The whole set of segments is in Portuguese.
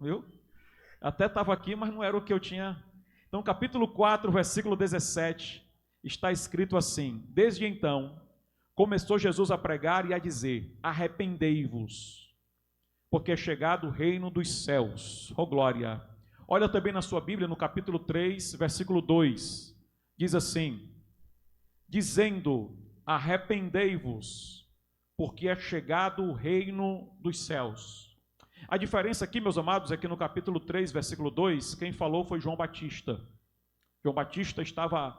viu? Até estava aqui, mas não era o que eu tinha. Então, capítulo 4, versículo 17, está escrito assim: desde então, começou Jesus a pregar e a dizer: arrependei-vos, porque é chegado o reino dos céus. Oh glória! Olha também na sua Bíblia, no capítulo 3, versículo 2, diz assim: dizendo, arrependei-vos, porque é chegado o reino dos céus. A diferença aqui, meus amados, é que no capítulo 3, versículo 2, quem falou foi João Batista. João Batista estava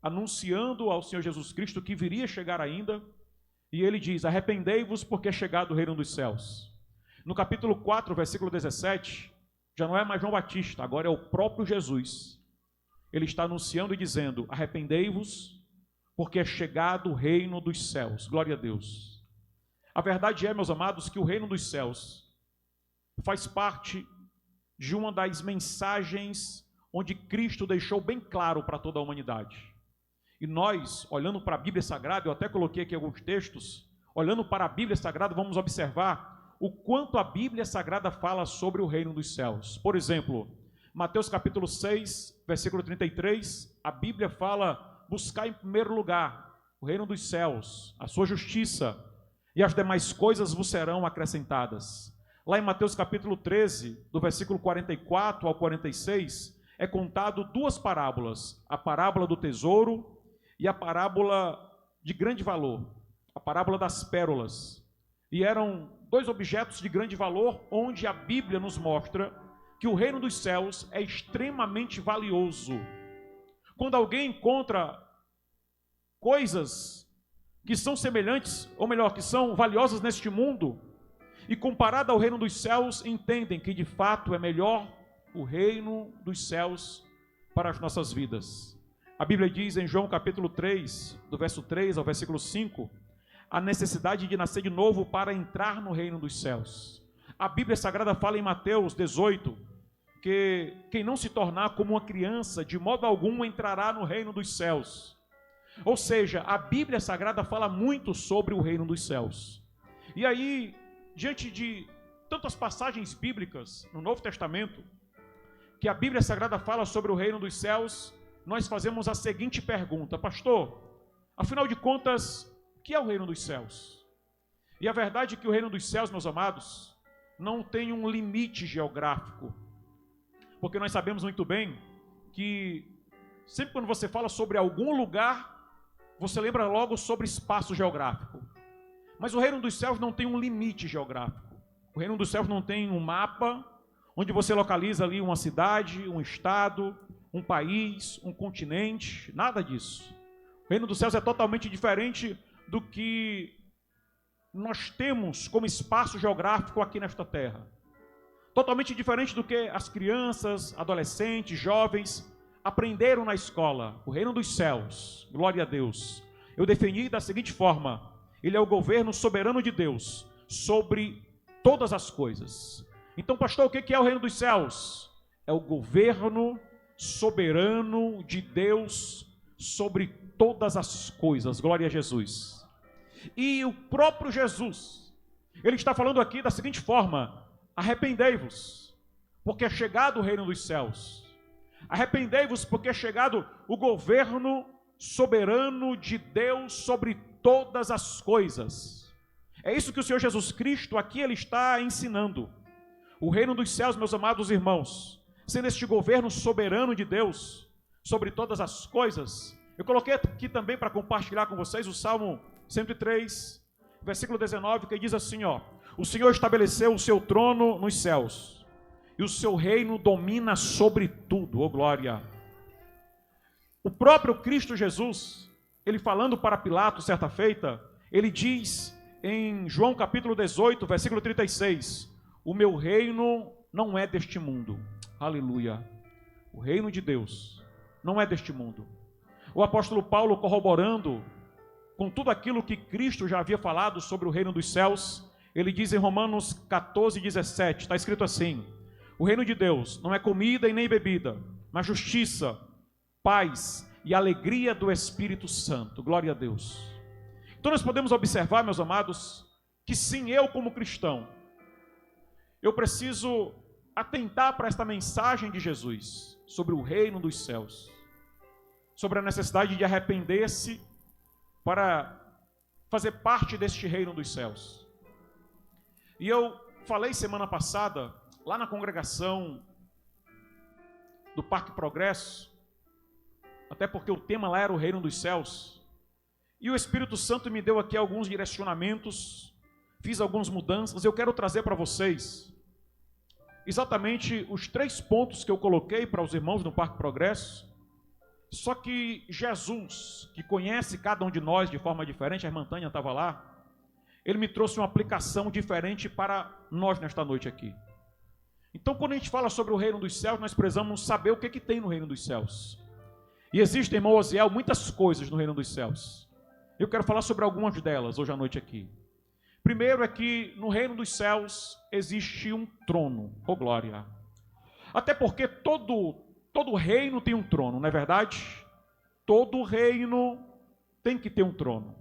anunciando ao Senhor Jesus Cristo que viria chegar ainda, e ele diz: arrependei-vos, porque é chegado o reino dos céus. No capítulo 4, versículo 17, já não é mais João Batista, agora é o próprio Jesus. Ele está anunciando e dizendo: arrependei-vos, porque é chegado o reino dos céus. Glória a Deus. A verdade é, meus amados, que o reino dos céus faz parte de uma das mensagens onde Cristo deixou bem claro para toda a humanidade. E nós, olhando para a Bíblia Sagrada, eu até coloquei aqui alguns textos, olhando para a Bíblia Sagrada, vamos observar o quanto a Bíblia Sagrada fala sobre o reino dos céus. Por exemplo, Mateus capítulo 6, versículo 33, a Bíblia fala: buscar em primeiro lugar o reino dos céus, a sua justiça, e as demais coisas vos serão acrescentadas. Lá em Mateus capítulo 13, do versículo 44 ao 46, é contado duas parábolas: a parábola do tesouro e a parábola de grande valor, a parábola das pérolas. E eram dois objetos de grande valor, onde a Bíblia nos mostra que o reino dos céus é extremamente valioso. Quando alguém encontra coisas que são semelhantes, ou melhor, que são valiosas neste mundo, e comparado ao reino dos céus, entendem que de fato é melhor o reino dos céus para as nossas vidas. A Bíblia diz em João capítulo 3, do verso 3 ao versículo 5, a necessidade de nascer de novo para entrar no reino dos céus. A Bíblia Sagrada fala em Mateus 18, que quem não se tornar como uma criança, de modo algum entrará no reino dos céus. Ou seja, a Bíblia Sagrada fala muito sobre o reino dos céus. E aí, diante de tantas passagens bíblicas no Novo Testamento, que a Bíblia Sagrada fala sobre o reino dos céus, nós fazemos a seguinte pergunta: pastor, afinal de contas, o que é o reino dos céus? E a verdade é que o reino dos céus, meus amados, não tem um limite geográfico, porque nós sabemos muito bem que sempre quando você fala sobre algum lugar, você lembra logo sobre espaço geográfico. Mas o reino dos céus não tem um limite geográfico. O reino dos céus não tem um mapa onde você localiza ali uma cidade, um estado, um país, um continente, nada disso. O reino dos céus é totalmente diferente do que nós temos como espaço geográfico aqui nesta terra. Totalmente diferente do que as crianças, adolescentes, jovens aprenderam na escola. O reino dos céus, glória a Deus, eu defini da seguinte forma: ele é o governo soberano de Deus sobre todas as coisas. Então, pastor, o que é o reino dos céus? É o governo soberano de Deus sobre todas as coisas. Glória a Jesus. E o próprio Jesus, ele está falando aqui da seguinte forma: arrependei-vos, porque é chegado o reino dos céus. Arrependei-vos, porque é chegado o governo soberano de Deus sobre todas as coisas. É isso que o Senhor Jesus Cristo aqui ele está ensinando. O reino dos céus, meus amados irmãos, sendo este governo soberano de Deus sobre todas as coisas. Eu coloquei aqui também para compartilhar com vocês o Salmo 103, versículo 19, que diz assim, ó: o Senhor estabeleceu o seu trono nos céus, e o seu reino domina sobre tudo. Ô glória! O próprio Cristo Jesus, ele falando para Pilatos certa feita, ele diz em João capítulo 18, versículo 36, o meu reino não é deste mundo. Aleluia! O reino de Deus não é deste mundo. O apóstolo Paulo, corroborando com tudo aquilo que Cristo já havia falado sobre o reino dos céus, ele diz em Romanos 14, 17, está escrito assim: o reino de Deus não é comida e nem bebida, mas justiça, paz e alegria do Espírito Santo. Glória a Deus. Então nós podemos observar, meus amados, que sim, eu como cristão, eu preciso atentar para esta mensagem de Jesus sobre o reino dos céus, sobre a necessidade de arrepender-se para fazer parte deste reino dos céus. E eu falei semana passada, lá na congregação do Parque Progresso, até porque o tema lá era o reino dos céus, e o Espírito Santo me deu aqui alguns direcionamentos, fiz algumas mudanças. Eu quero trazer para vocês exatamente os 3 pontos que eu coloquei para os irmãos no Parque Progresso. Só que Jesus, que conhece cada um de nós de forma diferente, a irmã Tânia estava lá, ele me trouxe uma aplicação diferente para nós nesta noite aqui. Então, quando a gente fala sobre o reino dos céus, nós precisamos saber o que tem no reino dos céus. E existem, irmão Osiel, muitas coisas no reino dos céus. Eu quero falar sobre algumas delas hoje à noite aqui. Primeiro é que no reino dos céus existe um trono, oh glória. Até porque todo reino tem um trono, não é verdade? Todo reino tem que ter um trono.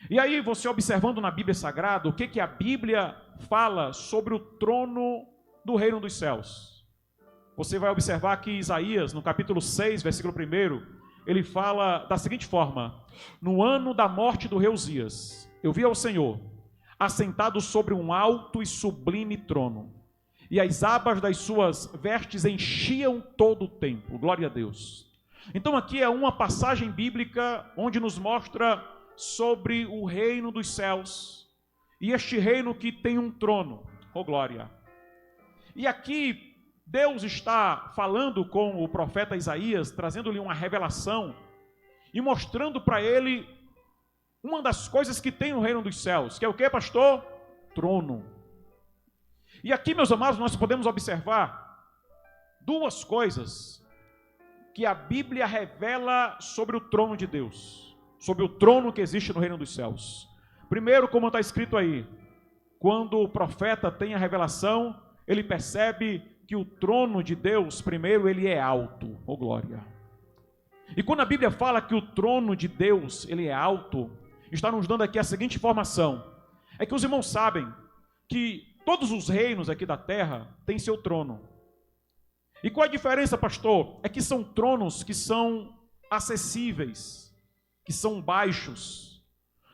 E aí, você observando na Bíblia Sagrada, o que a Bíblia fala sobre o trono do reino dos céus? Você vai observar que Isaías, no capítulo 6, versículo 1, ele fala da seguinte forma: no ano da morte do rei Uzias, eu vi ao Senhor assentado sobre um alto e sublime trono, e as abas das suas vestes enchiam todo o templo. Glória a Deus. Então aqui é uma passagem bíblica onde nos mostra sobre o reino dos céus, e este reino que tem um trono, oh glória. E aqui Deus está falando com o profeta Isaías, trazendo-lhe uma revelação e mostrando para ele uma das coisas que tem no reino dos céus, que é o que, pastor? Trono. E aqui, meus amados, nós podemos observar 2 coisas que a Bíblia revela sobre o trono de Deus, sobre o trono que existe no reino dos céus. Primeiro, como está escrito aí, quando o profeta tem a revelação, ele percebe que o trono de Deus, primeiro, ele é alto, oh glória. E quando a Bíblia fala que o trono de Deus, ele é alto, está nos dando aqui a seguinte informação: é que os irmãos sabem que todos os reinos aqui da terra têm seu trono. E qual a diferença, pastor? É que são tronos que são acessíveis, que são baixos.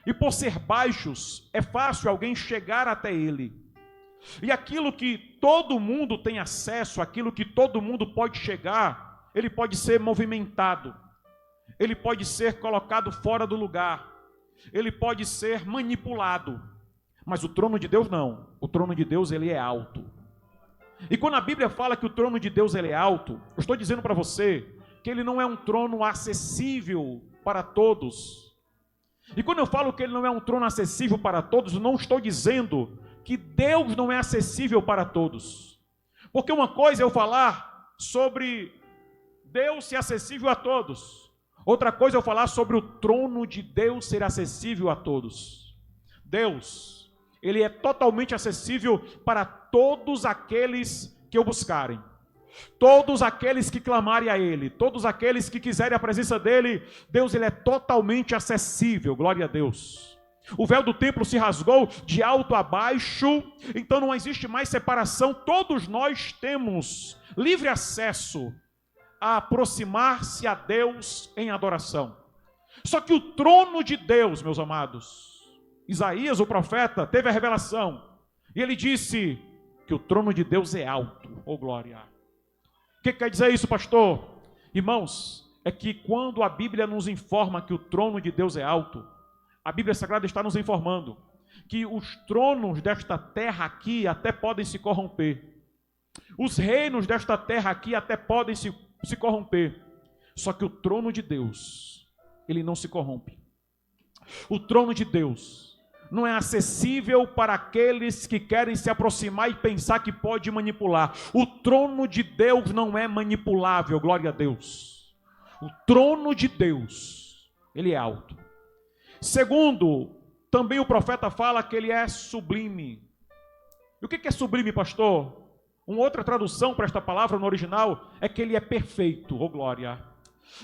E por ser baixos, é fácil alguém chegar até ele. E aquilo que todo mundo tem acesso, aquilo que todo mundo pode chegar, ele pode ser movimentado, ele pode ser colocado fora do lugar, ele pode ser manipulado. Mas o trono de Deus não. O trono de Deus, ele é alto. E quando a Bíblia fala que o trono de Deus, ele é alto, eu estou dizendo para você que ele não é um trono acessível para todos. E quando eu falo que ele não é um trono acessível para todos, eu não estou dizendo que Deus não é acessível para todos. Porque uma coisa é eu falar sobre Deus ser acessível a todos. Outra coisa é eu falar sobre o trono de Deus ser acessível a todos. Deus, ele é totalmente acessível para todos aqueles que o buscarem. Todos aqueles que clamarem a ele, todos aqueles que quiserem a presença dele, Deus, ele é totalmente acessível. Glória a Deus. O véu do templo se rasgou de alto a baixo, então não existe mais separação. Todos nós temos livre acesso a aproximar-se a Deus em adoração. Só que o trono de Deus, meus amados, Isaías, o profeta, teve a revelação, e ele disse que o trono de Deus é alto, oh glória. O que quer dizer isso, pastor? Irmãos, é que quando a Bíblia nos informa que o trono de Deus é alto, a Bíblia Sagrada está nos informando que os tronos desta terra aqui até podem se corromper. Os reinos desta terra aqui até podem se corromper. Só que o trono de Deus, ele não se corrompe. O trono de Deus não é acessível para aqueles que querem se aproximar e pensar que pode manipular. O trono de Deus não é manipulável, glória a Deus. O trono de Deus, ele é alto. Segundo, também o profeta fala que ele é sublime. E o que é sublime, pastor? Uma outra tradução para esta palavra no original é que ele é perfeito, oh glória.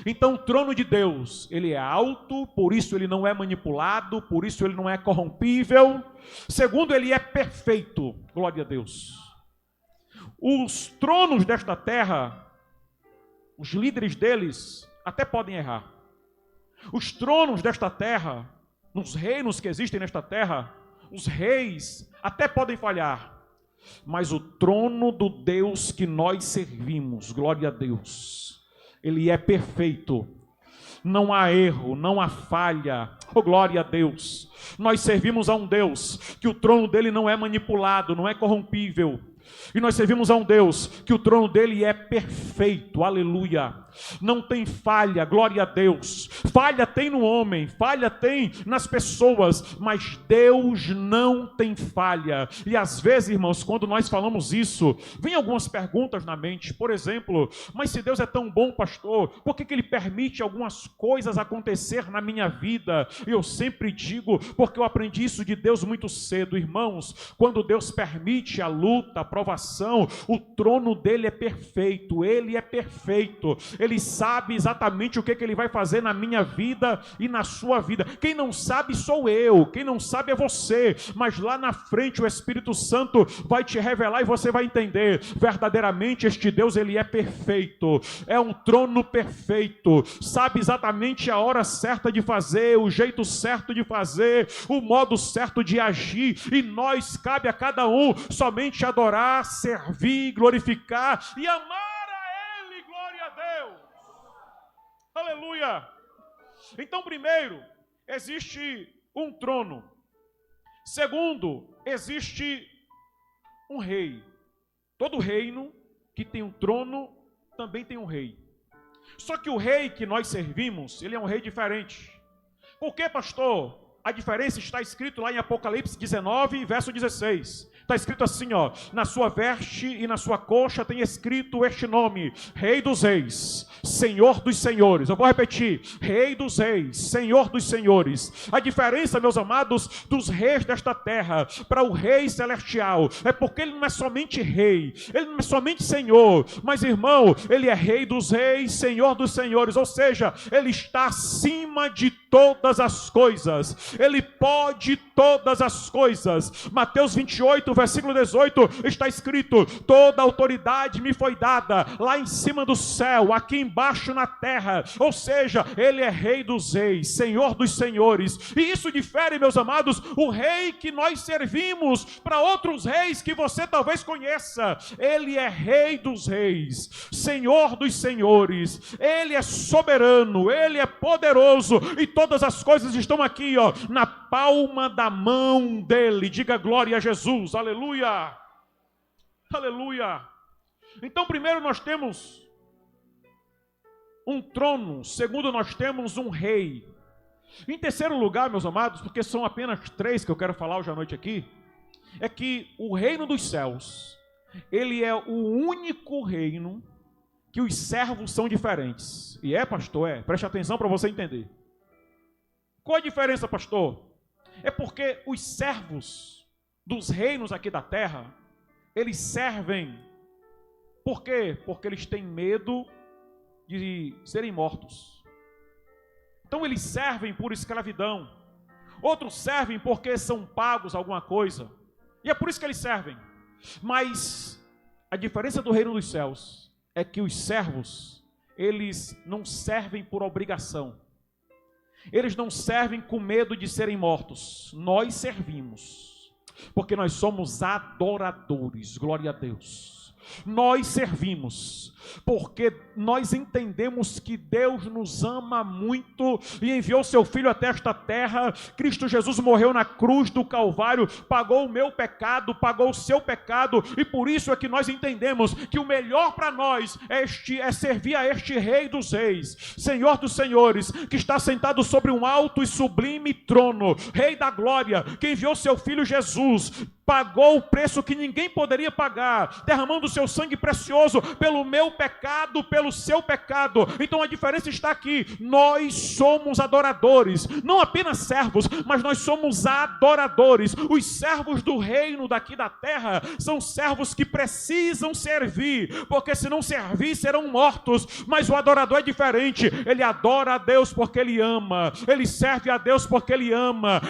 Então o trono de Deus, ele é alto, por isso ele não é manipulado, por isso ele não é corrompível. Segundo, ele é perfeito, glória a Deus. Os tronos desta terra, os líderes deles até podem errar. Os tronos desta terra, nos reinos que existem nesta terra, os reis até podem falhar. Mas o trono do Deus que nós servimos, glória a Deus, ele é perfeito. Não há erro, não há falha. Oh, glória a Deus. Nós servimos a um Deus que o trono dele não é manipulado, não é corrompível. E nós servimos a um Deus que o trono dele é perfeito, aleluia. Não tem falha, glória a Deus. Falha tem no homem, falha tem nas pessoas, mas Deus não tem falha. E às vezes, irmãos, quando nós falamos isso, vem algumas perguntas na mente. Por exemplo, mas se Deus é tão bom, pastor, por que Ele permite algumas coisas acontecer na minha vida? E eu sempre digo, porque eu aprendi isso de Deus muito cedo, irmãos. Quando Deus permite a luta, a provação, o trono dele é perfeito, ele é perfeito. Ele sabe exatamente o que Ele vai fazer na minha vida e na sua vida. Quem não sabe sou eu, quem não sabe é você, mas lá na frente o Espírito Santo vai te revelar e você vai entender, verdadeiramente este Deus, ele é perfeito, é um trono perfeito, sabe exatamente a hora certa de fazer, o jeito certo de fazer, o modo certo de agir, e nós, cabe a cada um somente adorar, servir, glorificar e amar. Aleluia! Então, primeiro, existe um trono. Segundo, existe um rei. Todo reino que tem um trono também tem um rei. Só que o rei que nós servimos, ele é um rei diferente. Por quê, pastor? A diferença está escrito lá em Apocalipse 19, verso 16. Está escrito assim, ó, na sua veste e na sua coxa tem escrito este nome, Rei dos Reis, Senhor dos Senhores. Eu vou repetir, Rei dos Reis, Senhor dos Senhores. A diferença, meus amados, dos reis desta terra para o Rei Celestial é porque ele não é somente rei, ele não é somente Senhor, mas, irmão, ele é Rei dos Reis, Senhor dos Senhores, ou seja, ele está acima de todas as coisas, ele pode todas as coisas. Mateus 28, versículo 18, está escrito, toda autoridade me foi dada, lá em cima do céu, aqui embaixo na terra, ou seja, ele é Rei dos Reis, Senhor dos Senhores, e isso difere, meus amados, o rei que nós servimos, para outros reis que você talvez conheça. Ele é Rei dos Reis, Senhor dos Senhores, ele é soberano, ele é poderoso, e todas as coisas estão aqui, ó, na palma da mão dele. Diga glória a Jesus, aleluia, aleluia. Então, primeiro nós temos um trono, segundo nós temos um rei. Em terceiro lugar, meus amados, porque são apenas 3 que eu quero falar hoje à noite aqui, é que o reino dos céus, ele é o único reino que os servos são diferentes. E pastor, preste atenção para você entender. Qual a diferença, pastor? É porque os servos dos reinos aqui da terra, eles servem, por quê? Porque eles têm medo de serem mortos. Então eles servem por escravidão. Outros servem porque são pagos alguma coisa. E é por isso que eles servem. Mas a diferença do reino dos céus é que os servos, eles não servem por obrigação. Eles não servem com medo de serem mortos. Nós servimos, porque nós somos adoradores, glória a Deus. Nós servimos porque nós entendemos que Deus nos ama muito e enviou seu Filho até esta terra. Cristo Jesus morreu na cruz do Calvário, pagou o meu pecado, pagou o seu pecado, e por isso é que nós entendemos que o melhor para nós é servir a este Rei dos Reis, Senhor dos Senhores, que está sentado sobre um alto e sublime trono, Rei da glória, que enviou seu Filho Jesus, pagou o preço que ninguém poderia pagar, derramando o seu sangue precioso pelo meu pecado pelo seu pecado. Então a diferença está aqui. Nós somos adoradores, não apenas servos, mas nós somos adoradores. Os servos do reino daqui da terra são servos que precisam servir, porque se não servir serão mortos. Mas o adorador é diferente. Ele adora a Deus porque ele ama, ele serve a Deus porque ele ama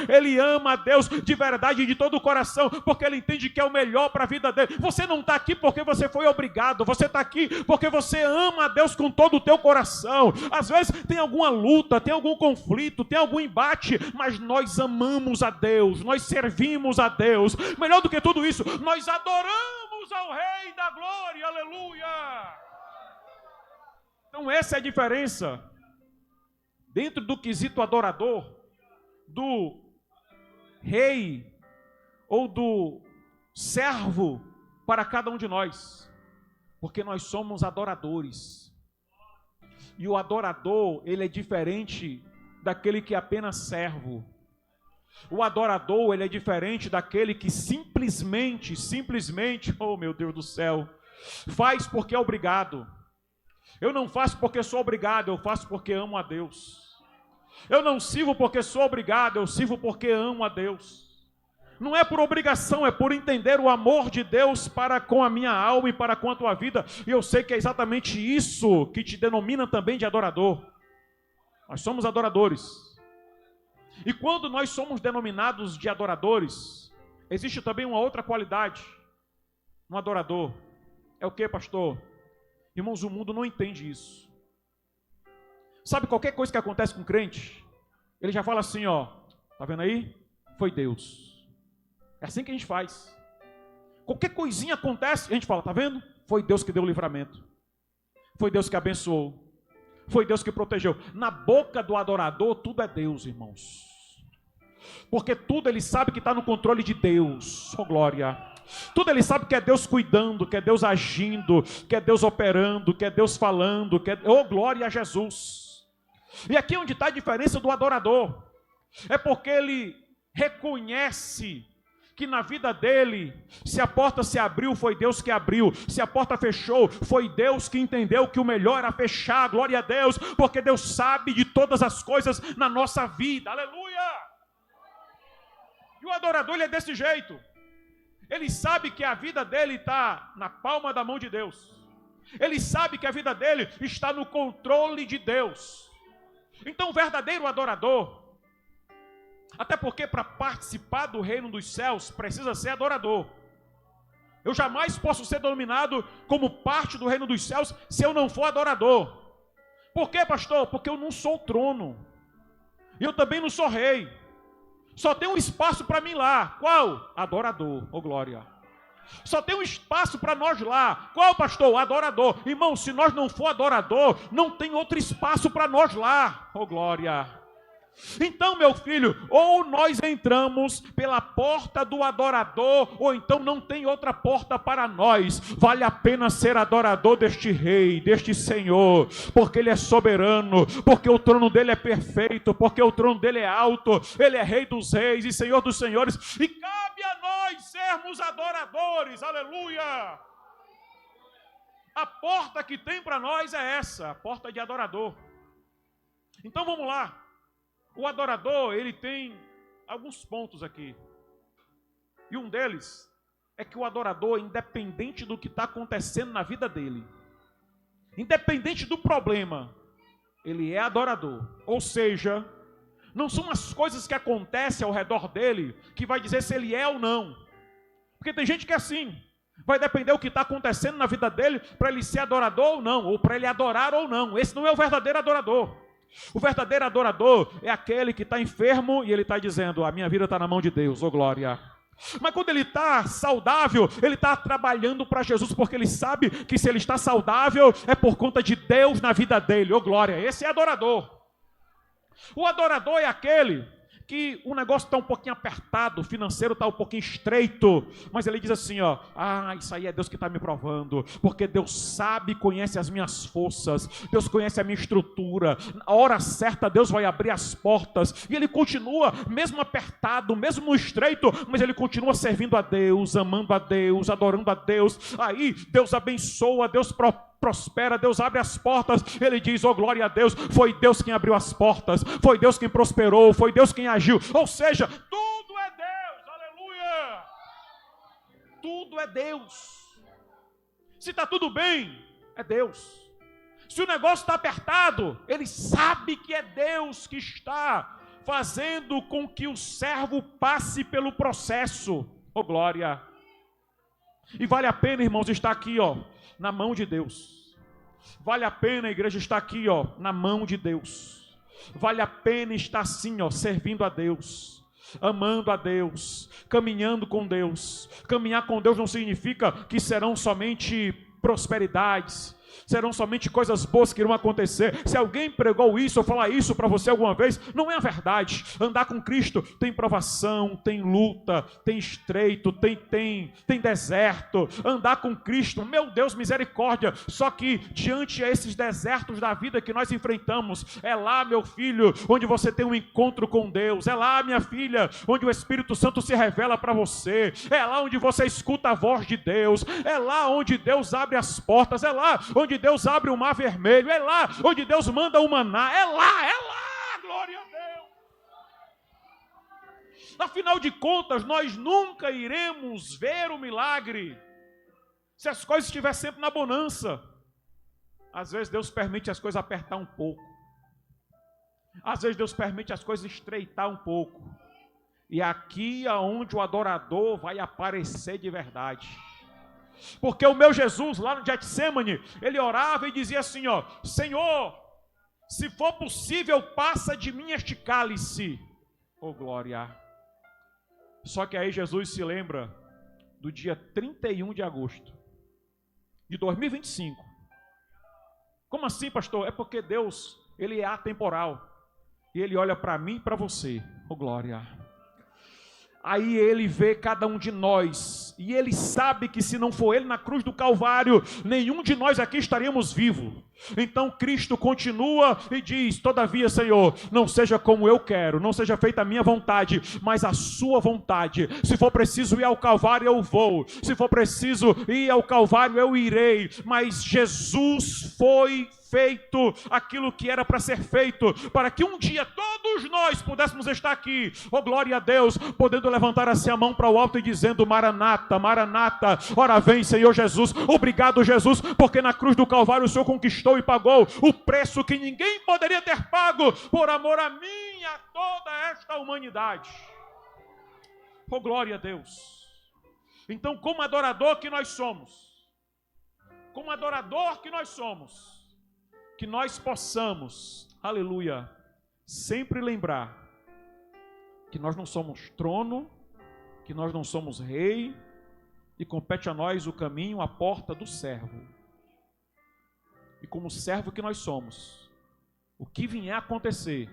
a Deus de verdade, de todo o coração, porque ele entende que é o melhor para a vida dele. Você não está aqui porque você foi obrigado, você está aqui porque você ama a Deus com todo o teu coração. Às vezes tem alguma luta, tem algum conflito, tem algum embate, mas nós amamos a Deus, nós servimos a Deus. Melhor do que tudo isso, nós adoramos ao Rei da Glória, aleluia. Então essa é a diferença dentro do quesito adorador, do rei ou do servo para cada um de nós, porque nós somos adoradores. E o adorador, ele é diferente daquele que é apenas servo. O adorador, ele é diferente daquele que simplesmente, oh meu Deus do céu, faz porque é obrigado. Eu não faço porque sou obrigado, eu faço porque amo a Deus. Eu não sirvo porque sou obrigado, eu sirvo porque amo a Deus. Não é por obrigação, é por entender o amor de Deus para com a minha alma e para com a tua vida. E eu sei que é exatamente isso que te denomina também de adorador. Nós somos adoradores. E quando nós somos denominados de adoradores, existe também uma outra qualidade no adorador. É o que, pastor? Irmãos, o mundo não entende isso. Sabe, qualquer coisa que acontece com o crente, ele já fala assim, ó, tá vendo aí? Foi Deus. É assim que a gente faz. Qualquer coisinha acontece, a gente fala, tá vendo? Foi Deus que deu o livramento. Foi Deus que abençoou. Foi Deus que protegeu. Na boca do adorador, tudo é Deus, irmãos. Porque tudo ele sabe que está no controle de Deus. Oh, glória. Tudo ele sabe que é Deus cuidando, que é Deus agindo, que é Deus operando, que é Deus falando, que é... Oh, glória a Jesus. E aqui é onde está a diferença do adorador. É porque ele reconhece que na vida dele, se a porta se abriu, foi Deus que abriu. Se a porta fechou, foi Deus que entendeu que o melhor era fechar. Glória a Deus, porque Deus sabe de todas as coisas na nossa vida. Aleluia! E o adorador, ele é desse jeito. Ele sabe que a vida dele está na palma da mão de Deus. Ele sabe que a vida dele está no controle de Deus. Então o verdadeiro adorador, até porque para participar do reino dos céus precisa ser adorador. Eu jamais posso ser denominado como parte do reino dos céus se eu não for adorador. Por quê, pastor? Porque eu não sou o trono. E eu também não sou rei. Só tem um espaço para mim lá. Qual? Adorador. Oh, glória. Só tem um espaço para nós lá. Qual, pastor? Adorador. Irmão, se nós não for adorador, não tem outro espaço para nós lá. Oh, glória. Então, meu filho, ou nós entramos pela porta do adorador, ou então não tem outra porta para nós. Vale a pena ser adorador deste rei, deste Senhor, porque ele é soberano, porque o trono dele é perfeito, porque o trono dele é alto, ele é rei dos reis e senhor dos senhores, e cabe a nós sermos adoradores. Aleluia! A porta que tem para nós é essa, a porta de adorador. Então vamos lá. O adorador, ele tem alguns pontos aqui. E um deles é que o adorador, independente do que está acontecendo na vida dele, independente do problema, ele é adorador. Ou seja, não são as coisas que acontecem ao redor dele que vai dizer se ele é ou não. Porque tem gente que é assim. Vai depender do que está acontecendo na vida dele para ele ser adorador ou não, ou para ele adorar ou não. Esse não é o verdadeiro adorador. O verdadeiro adorador é aquele que está enfermo e ele está dizendo, a minha vida está na mão de Deus, oh glória. Mas quando ele está saudável, ele está trabalhando para Jesus, porque ele sabe que se ele está saudável, é por conta de Deus na vida dele, oh glória. Esse é adorador. O adorador é aquele que o negócio está um pouquinho apertado, o financeiro está um pouquinho estreito, mas ele diz assim, ó, isso aí é Deus que está me provando, porque Deus sabe, conhece as minhas forças, Deus conhece a minha estrutura, na hora certa Deus vai abrir as portas, e ele continua, mesmo apertado, mesmo no estreito, mas ele continua servindo a Deus, amando a Deus, adorando a Deus, aí Deus abençoa, Deus prospera, Deus abre as portas, ele diz, oh glória a Deus, foi Deus quem abriu as portas, foi Deus quem prosperou, foi Deus quem agiu. Ou seja, tudo é Deus, aleluia. Tudo é Deus. Se está tudo bem, é Deus. Se o negócio está apertado, ele sabe que é Deus que está fazendo com que o servo passe pelo processo. Oh glória. E vale a pena, irmãos, estar aqui, na mão de Deus. Vale a pena a igreja estar aqui, na mão de Deus. Vale a pena estar assim, servindo a Deus, amando a Deus, caminhando com Deus. Caminhar com Deus não significa que serão somente prosperidades, serão somente coisas boas que irão acontecer. Se alguém pregou isso ou falar isso para você alguma vez, não é a verdade. Andar com Cristo tem provação, tem luta, tem estreito, tem deserto. Andar com Cristo, meu Deus, misericórdia. Só que diante a esses desertos da vida que nós enfrentamos, é lá, meu filho, onde você tem um encontro com Deus. É lá, minha filha, onde o Espírito Santo se revela para você. É lá onde você escuta a voz de Deus. É lá onde Deus abre as portas. É lá onde Deus abre o mar vermelho, é lá onde Deus manda o maná, é lá, glória a Deus. Afinal de contas, nós nunca iremos ver o milagre se as coisas estiverem sempre na bonança. Às vezes Deus permite as coisas apertar um pouco, às vezes Deus permite as coisas estreitar um pouco, e aqui é onde o adorador vai aparecer de verdade. Porque o meu Jesus, lá no Getsemane, ele orava e dizia assim, Senhor, se for possível, passa de mim este cálice. Oh glória. Só que aí Jesus se lembra do dia 31 de agosto de 2025. Como assim, pastor? É porque Deus, ele é atemporal. E ele olha para mim e para você. Oh glória. Aí ele vê cada um de nós, e ele sabe que se não for ele na cruz do Calvário, nenhum de nós aqui estaríamos vivos. Então Cristo continua e diz, todavia, Senhor, não seja como eu quero, não seja feita a minha vontade, mas a sua vontade. Se for preciso ir ao Calvário, eu vou. Se for preciso ir ao Calvário, eu irei. Mas Jesus foi feito aquilo que era para ser feito, para que um dia todos nós pudéssemos estar aqui, oh glória a Deus, podendo levantar assim a mão para o alto e dizendo, Maranata, Maranata, ora vem Senhor Jesus. Obrigado Jesus, porque na cruz do Calvário o Senhor conquistou e pagou o preço que ninguém poderia ter pago, por amor a mim e a toda esta humanidade. Oh glória a Deus. Então, como adorador que nós somos, que nós possamos, aleluia, sempre lembrar que nós não somos trono, que nós não somos rei, e compete a nós o caminho, a porta do servo. E como servo que nós somos, o que vier a acontecer,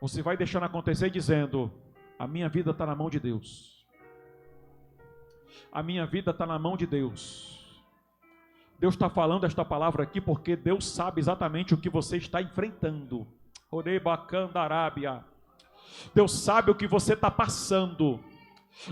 você vai deixando acontecer dizendo, a minha vida está na mão de Deus. A minha vida está na mão de Deus. Deus está falando esta palavra aqui porque Deus sabe exatamente o que você está enfrentando. Deus sabe o que você está passando.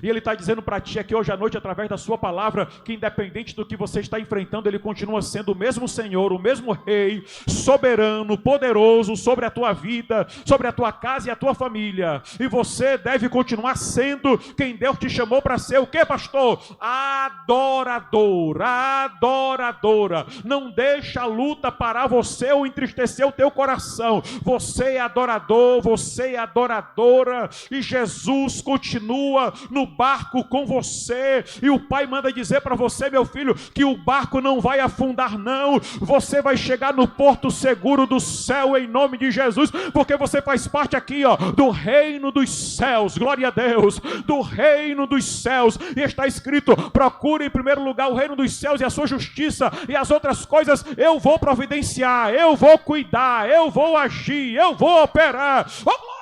E Ele está dizendo para ti aqui hoje à noite, através da sua palavra, que independente do que você está enfrentando, Ele continua sendo o mesmo Senhor, o mesmo Rei, soberano, poderoso sobre a tua vida, sobre a tua casa e a tua família. E você deve continuar sendo quem Deus te chamou para ser. O que, pastor? Adorador, adoradora. Não deixa a luta parar você ou entristecer o teu coração. Você é adorador, você é adoradora, e Jesus continua no barco com você, e o Pai manda dizer para você, meu filho, que o barco não vai afundar não, você vai chegar no porto seguro do céu em nome de Jesus, porque você faz parte aqui, do reino dos céus, glória a Deus, do reino dos céus, e está escrito, procure em primeiro lugar o reino dos céus e a sua justiça, e as outras coisas eu vou providenciar, eu vou cuidar, eu vou agir, eu vou operar. Oh,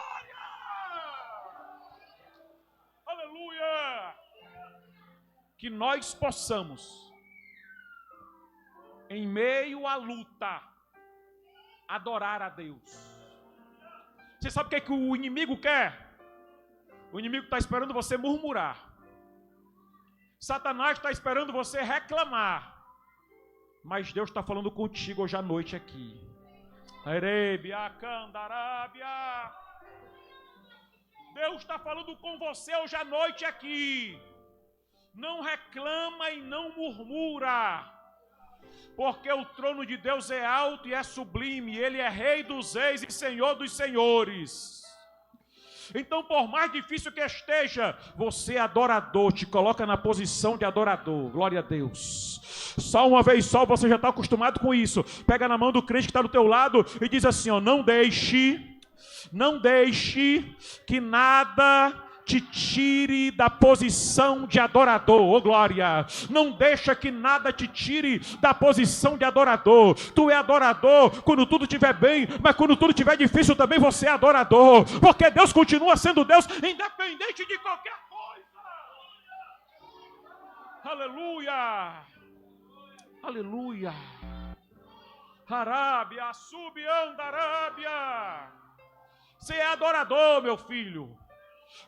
que nós possamos, em meio à luta, adorar a Deus. Você sabe o que o inimigo quer? O inimigo está esperando você murmurar. Satanás está esperando você reclamar. Mas Deus está falando contigo hoje à noite aqui. Arebia, candarábia. Deus está falando com você hoje à noite aqui. Não reclama e não murmura. Porque o trono de Deus é alto e é sublime. Ele é Rei dos reis e Senhor dos senhores. Então, por mais difícil que esteja, você é adorador, te coloca na posição de adorador. Glória a Deus. Só uma vez só, você já está acostumado com isso. Pega na mão do crente que está do teu lado e diz assim, ó, não deixe que nada te tire da posição de adorador, oh glória. Não deixa que nada te tire da posição de adorador. Tu é adorador quando tudo estiver bem, mas quando tudo estiver difícil também você é adorador, porque Deus continua sendo Deus, independente de qualquer coisa. Aleluia, aleluia. Arábia, subianda, Arábia. Você é adorador, meu filho.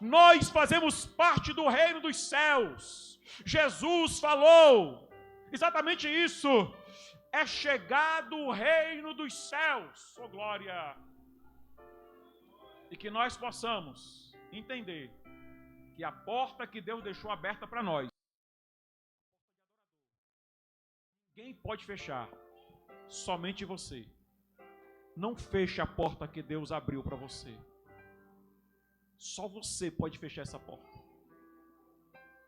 Nós fazemos parte do reino dos céus. Jesus falou exatamente isso. É chegado o reino dos céus. Oh glória. E que nós possamos entender que a porta que Deus deixou aberta para nós, ninguém pode fechar, somente você. Não feche a porta que Deus abriu para você. Só você pode fechar essa porta.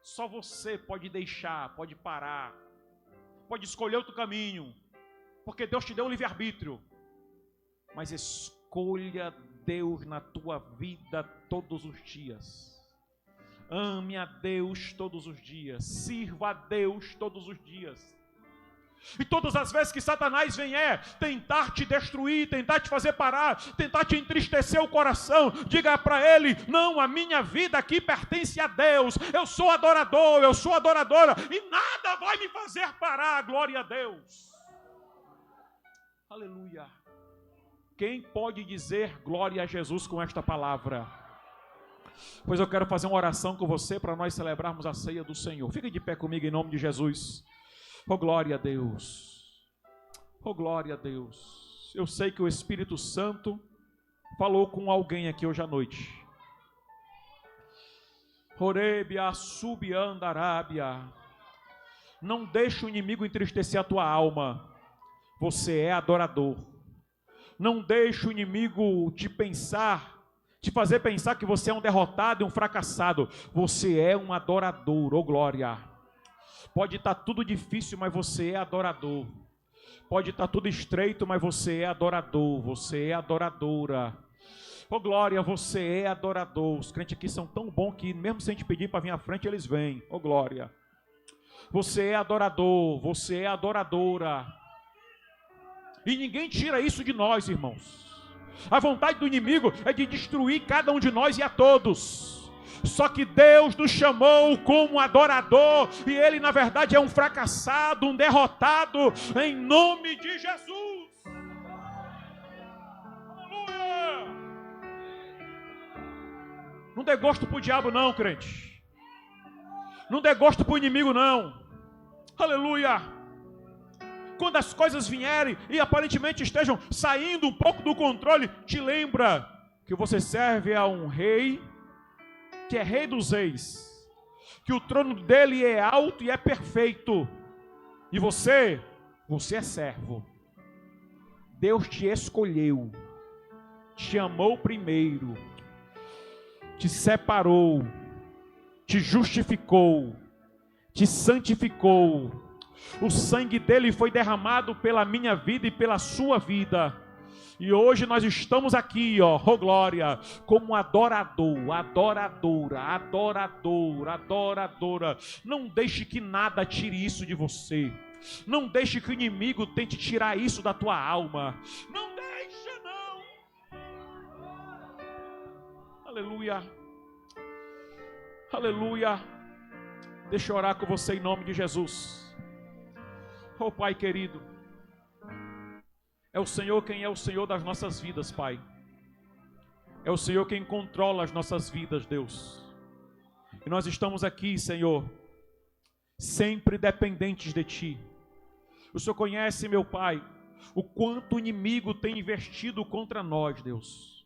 Só você pode deixar, pode parar, pode escolher outro caminho, porque Deus te deu um livre-arbítrio. Mas escolha Deus na tua vida todos os dias. Ame a Deus todos os dias. Sirva a Deus todos os dias. E todas as vezes que Satanás vem tentar te destruir, tentar te fazer parar, tentar te entristecer o coração, diga para ele, não, a minha vida aqui pertence a Deus, eu sou adorador, eu sou adoradora, e nada vai me fazer parar, glória a Deus. Aleluia. Quem pode dizer glória a Jesus com esta palavra? Pois eu quero fazer uma oração com você para nós celebrarmos a ceia do Senhor. Fique de pé comigo em nome de Jesus. Oh glória a Deus, oh glória a Deus. Eu sei que o Espírito Santo falou com alguém aqui hoje à noite. Orebia, subianda, Arábia. Não deixe o inimigo entristecer a tua alma. Você é adorador. Não deixe o inimigo te fazer pensar que você é um derrotado e um fracassado. Você é um adorador, oh glória. Pode estar tudo difícil, mas você é adorador. Pode estar tudo estreito, mas você é adorador. Você é adoradora. Oh glória, você é adorador. Os crentes aqui são tão bons que mesmo se a gente pedir para vir à frente, eles vêm. Oh glória. Você é adorador, você é adoradora. E ninguém tira isso de nós, irmãos. A vontade do inimigo é de destruir cada um de nós e a todos. Só que Deus nos chamou como adorador, e Ele na verdade é um fracassado, um derrotado, em nome de Jesus. Aleluia! Não dê gosto para o diabo não, crente. Não dê gosto para o inimigo não. Aleluia! Quando as coisas vierem e aparentemente estejam saindo um pouco do controle, te lembra que você serve a um rei, que é Rei dos reis, que o trono dele é alto e é perfeito, e você é servo. Deus te escolheu, te amou primeiro, te separou, te justificou, te santificou. O sangue dele foi derramado pela minha vida e pela sua vida. E hoje nós estamos aqui, ó, oh glória, como adorador, adoradora, adorador, adoradora. Não deixe que nada tire isso de você. Não deixe que o inimigo tente tirar isso da tua alma. Não deixe, não. Aleluia. Aleluia. Deixa eu orar com você em nome de Jesus. Oh Pai querido, é o Senhor quem é o Senhor das nossas vidas, Pai. É o Senhor quem controla as nossas vidas, Deus. E nós estamos aqui, Senhor, sempre dependentes de Ti. O Senhor conhece, meu Pai, o quanto o inimigo tem investido contra nós, Deus.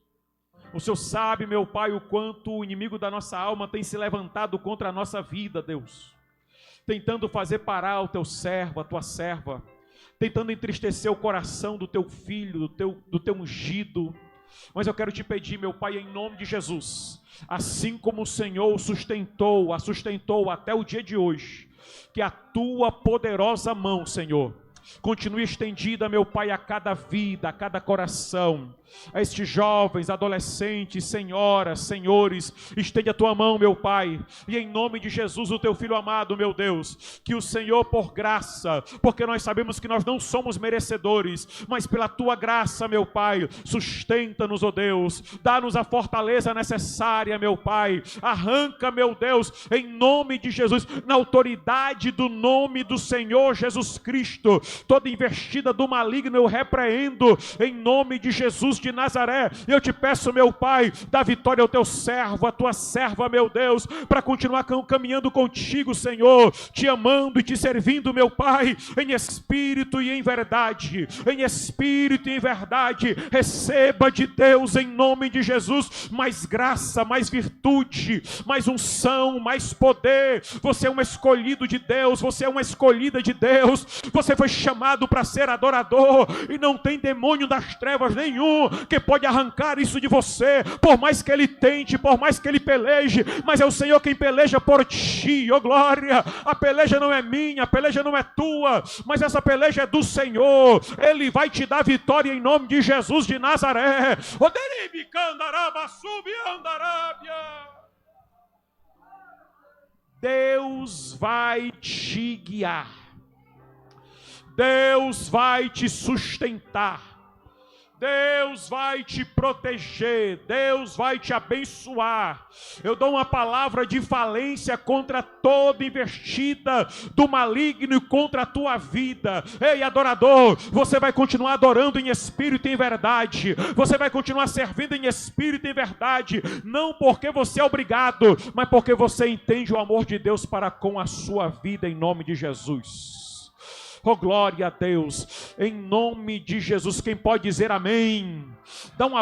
O Senhor sabe, meu Pai, o quanto o inimigo da nossa alma tem se levantado contra a nossa vida, Deus. Tentando fazer parar o teu servo, a tua serva. Tentando entristecer o coração do teu filho, do teu ungido. Mas eu quero te pedir, meu Pai, em nome de Jesus, assim como o Senhor a sustentou até o dia de hoje, que a tua poderosa mão, Senhor, continue estendida, meu Pai, a cada vida, a cada coração, a estes jovens, adolescentes, senhoras, senhores, estende a tua mão, meu Pai, e em nome de Jesus, o teu Filho amado, meu Deus, que o Senhor, por graça, porque nós sabemos que nós não somos merecedores, mas pela tua graça, meu Pai, sustenta-nos, ó Deus, dá-nos a fortaleza necessária, meu Pai, arranca, meu Deus, em nome de Jesus, na autoridade do nome do Senhor Jesus Cristo, toda investida do maligno eu repreendo, em nome de Jesus de Nazaré. Eu te peço, meu Pai, dá vitória ao teu servo, à tua serva, meu Deus, para continuar caminhando contigo, Senhor, te amando e te servindo, meu Pai, em espírito e em verdade, em espírito e em verdade. Receba de Deus, em nome de Jesus, mais graça, mais virtude, mais unção, mais poder. Você é um escolhido de Deus, você é uma escolhida de Deus, você foi chamado para ser adorador, e não tem demônio das trevas nenhum que pode arrancar isso de você, por mais que ele tente, por mais que ele peleje, mas é o Senhor quem peleja por ti, ó glória. A peleja não é minha, a peleja não é tua, mas essa peleja é do Senhor. Ele vai te dar vitória em nome de Jesus de Nazaré. Deus vai te guiar, Deus vai te sustentar, Deus vai te proteger, Deus vai te abençoar. Eu dou uma palavra de falência contra toda investida do maligno e contra a tua vida. Ei, adorador, você vai continuar adorando em espírito e em verdade. Você vai continuar servindo em espírito e em verdade. Não porque você é obrigado, mas porque você entende o amor de Deus para com a sua vida, em nome de Jesus. Oh, glória a Deus, em nome de Jesus. Quem pode dizer amém? Dá uma